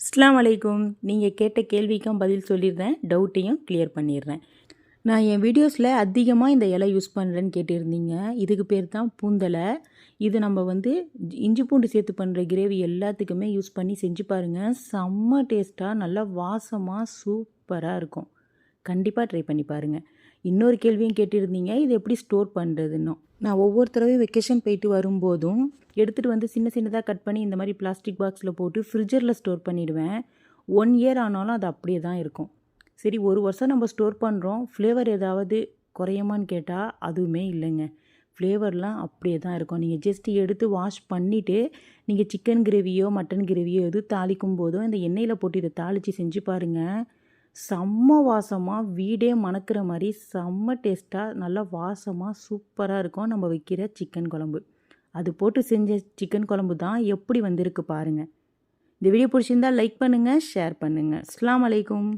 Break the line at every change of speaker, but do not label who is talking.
அஸ்ஸலாமு அலைக்கும். நீங்கள் கேட்ட கேள்விக்கும் பதில் சொல்லிடுறேன், டவுட்டையும் கிளியர் பண்ணிடுறேன். நான் என் வீடியோஸில் அதிகமாக இந்த இலை யூஸ் பண்ணுறேன்னு கேட்டிருந்தீங்க. இதுக்கு பேர் தான் பூந்தலை. இது நம்ம இஞ்சி பூண்டு சேர்த்து பண்ணுற கிரேவி எல்லாத்துக்குமே யூஸ் பண்ணி செஞ்சு பாருங்கள். செம்ம டேஸ்ட்டாக நல்லா வாசமாக சூப்பராக இருக்கும். கண்டிப்பாக ட்ரை பண்ணி பாருங்கள். இன்னொரு கேள்வியும் கேட்டிருந்தீங்க, இது எப்படி ஸ்டோர் பண்ணுறதுன்னும். நான் ஒவ்வொரு தடவையும் வெக்கேஷன் போயிட்டு வரும்போதும் எடுத்துகிட்டு சின்ன சின்னதாக கட் பண்ணி இந்த மாதிரி பிளாஸ்டிக் பாக்ஸில் போட்டு ஃப்ரிட்ஜரில் ஸ்டோர் பண்ணிவிடுவேன். 1 இயர் ஆனாலும் அது அப்படியே தான் இருக்கும். சரி, 1 வருஷம் நம்ம ஸ்டோர் பண்ணுறோம், ஃப்ளேவர் ஏதாவது குறையுமான்னு கேட்டால் அதுவுமே இல்லைங்க. ஃப்ளேவர்லாம் அப்படியே தான் இருக்கும். நீங்கள் ஜஸ்ட்டு எடுத்து வாஷ் பண்ணிவிட்டு நீங்கள் சிக்கன் கிரேவியோ மட்டன் கிரேவியோ எது தாளிக்கும் போதோ இந்த எண்ணெயில் போட்டு இதை தாளித்து செஞ்சு பாருங்கள். செம்ம வாசமாக வீடே மணக்கிற மாதிரி செம்ம டேஸ்ட்டாக நல்லா வாசமாக சூப்பராக இருக்கும். நம்ம வைக்கிற சிக்கன் குழம்பு அது போட்டு செஞ்ச சிக்கன் குழம்பு தான் எப்படி வந்திருக்கு பாருங்கள். இந்த வீடியோ பிடிச்சிருந்தால் லைக் பண்ணுங்கள், ஷேர் பண்ணுங்கள். அஸ்ஸலாமு அலைக்கும்.